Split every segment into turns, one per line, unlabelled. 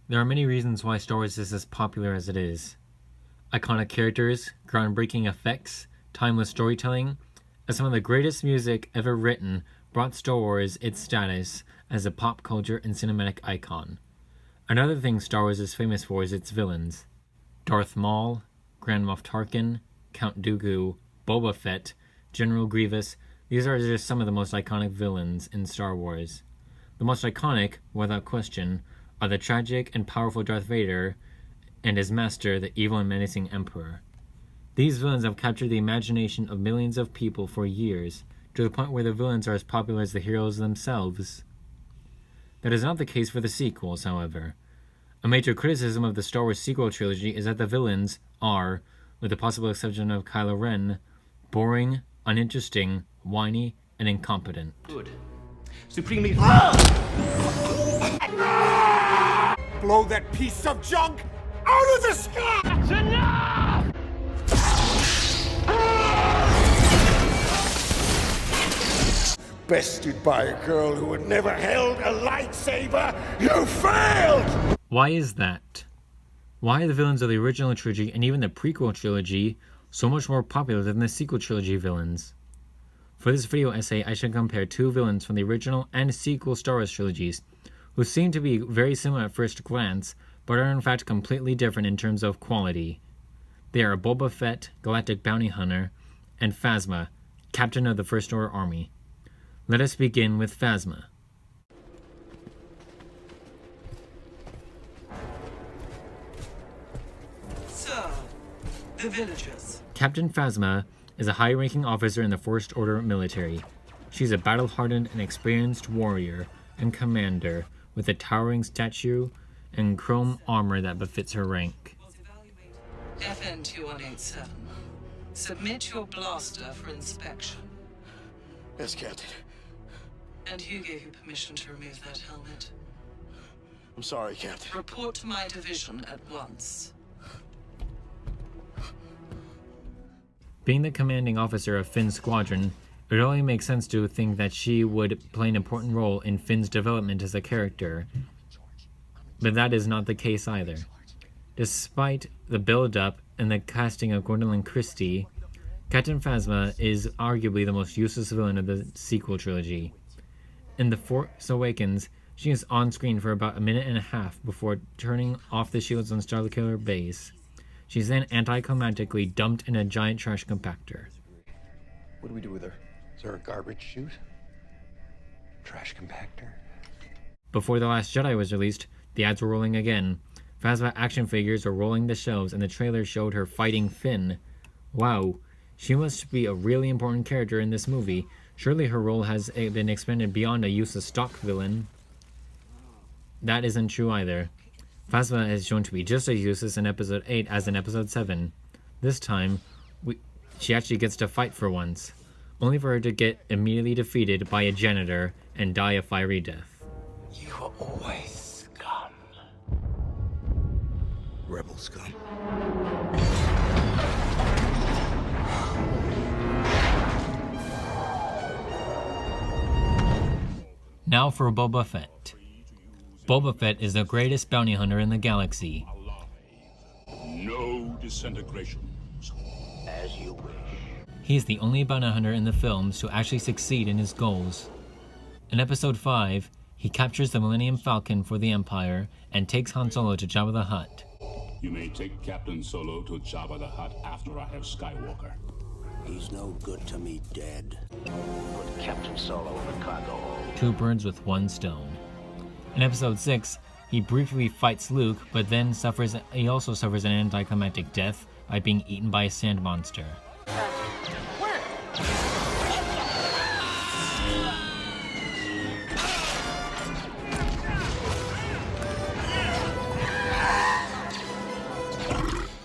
There are many reasons why Star Wars is as popular as it is. Iconic characters, groundbreaking effects, timeless storytelling, and some of the greatest music ever written brought Star Wars its status as a pop culture and cinematic icon. Another thing Star Wars is famous for is its villains. Darth Maul, Grand Moff Tarkin, Count Dooku, Boba Fett, General Grievous, these are just some of the most iconic villains in Star Wars. The most iconic, without question, are the tragic and powerful Darth Vader and his master, the evil and menacing Emperor. These villains have captured the imagination of millions of people for years, to the point where the villains are as popular as the heroes themselves. That is not the case for the sequels, however. A major criticism of the Star Wars sequel trilogy is that the villains are, with the possible exception of Kylo Ren, boring, uninteresting, whiny, and incompetent.
Good. Supremely...
Blow that piece of junk out of the sky!
That's enough!
Bested by a girl who had never held a lightsaber, you failed!
Why is that? Why are the villains of the original trilogy and even the prequel trilogy so much more popular than the sequel trilogy villains? For this video essay, I shall compare two villains from the original and sequel Star Wars trilogies, who seem to be very similar at first glance, but are in fact completely different in terms of quality. They are Boba Fett, Galactic Bounty Hunter, and Phasma, Captain of the First Order Army. Let us begin with Phasma.
Sir, the villagers.
Captain Phasma is a high-ranking officer in the First Order military. She's a battle-hardened and experienced warrior and commander with a towering stature and chrome armor that befits her rank.
FN 2187. Submit your blaster for inspection.
Yes, Captain.
And who gave you permission to remove that helmet?
I'm sorry, Captain.
Report to my division at once.
Being the commanding officer of Finn's squadron, it only makes sense to think that she would play an important role in Finn's development as a character. But that is not the case either. Despite the build-up and the casting of Gwendolyn Christie, Captain Phasma is arguably the most useless villain of the sequel trilogy. In The Force Awakens, she is on screen for about a minute and a half before turning off the shields on Starkiller Base. She's then anticlimactically dumped in a giant trash compactor.
What do we do with her? Is there a garbage chute? Trash compactor?
Before The Last Jedi was released, the ads were rolling again. Phasma action figures were rolling the shelves and the trailer showed her fighting Finn. Wow, she must be a really important character in this movie. Surely her role has been expanded beyond a useless stock villain. That isn't true either. Phasma is shown to be just as useless in Episode 8 as in Episode 7. This time, she actually gets to fight for once, only for her to get immediately defeated by a janitor and die a fiery death.
You are always scum. Rebel scum.
Now for Boba Fett. Boba Fett is the greatest bounty hunter in the galaxy.
No disintegrations.
As you wish.
He is the only bounty hunter in the films to actually succeed in his goals. In Episode 5, he captures the Millennium Falcon for the Empire and takes Han Solo to Jabba the Hutt.
You may take Captain Solo to Jabba the Hutt after I have Skywalker.
He's no good to me dead. Put Captain Solo in the cargo hold.
Two birds with one stone. In Episode 6, he briefly fights Luke, but then he also suffers an anticlimactic death by being eaten by a sand monster.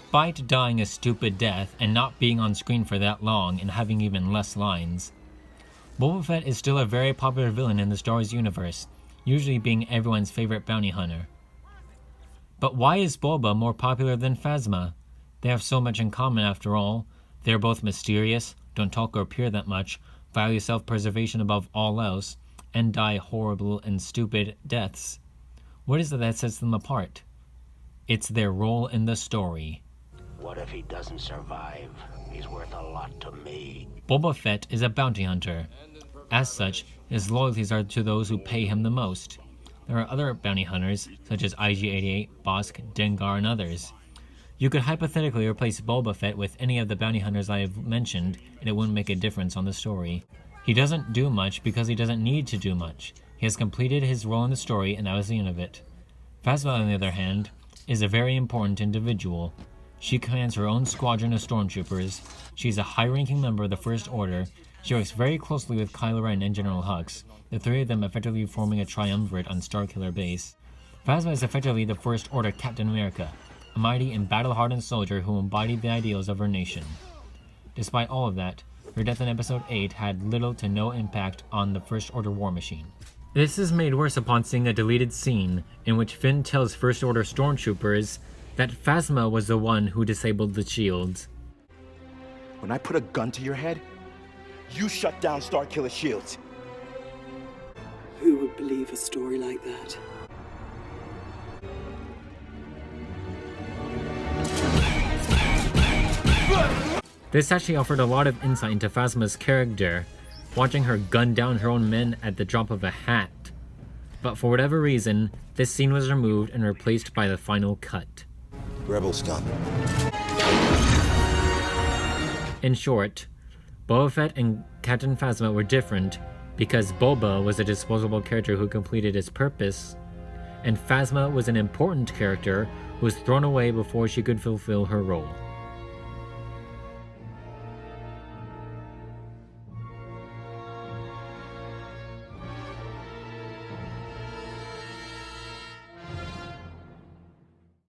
Despite dying a stupid death and not being on screen for that long and having even less lines, Boba Fett is still a very popular villain in the Star Wars universe, usually being everyone's favorite bounty hunter. But why is Boba more popular than Phasma? They have so much in common after all. They're both mysterious, don't talk or appear that much, value self-preservation above all else, and die horrible and stupid deaths. What is it that sets them apart? It's their role in the story.
What if he doesn't survive? He's worth a lot to me.
Boba Fett is a bounty hunter. As such, his loyalties are to those who pay him the most. There are other bounty hunters, such as IG-88, Bosk, Dengar, and others. You could hypothetically replace Boba Fett with any of the bounty hunters I have mentioned, and it wouldn't make a difference on the story. He doesn't do much because he doesn't need to do much. He has completed his role in the story, and that was the end of it. Phasma, on the other hand, is a very important individual. She commands her own squadron of stormtroopers. She is a high-ranking member of the First Order. She works very closely with Kylo Ren and General Hux, the three of them effectively forming a triumvirate on Starkiller Base. Phasma is effectively the First Order Captain America, a mighty and battle-hardened soldier who embodied the ideals of her nation. Despite all of that, her death in Episode 8 had little to no impact on the First Order war machine. This is made worse upon seeing a deleted scene in which Finn tells First Order stormtroopers that Phasma was the one who disabled the shields.
When I put a gun to your head, you shut down Starkiller shields.
Who would believe a story like that?
This actually offered a lot of insight into Phasma's character, watching her gun down her own men at the drop of a hat. But for whatever reason, this scene was removed and replaced by the final cut.
Rebel scum.
In short, Boba Fett and Captain Phasma were different because Boba was a disposable character who completed his purpose, and Phasma was an important character who was thrown away before she could fulfill her role.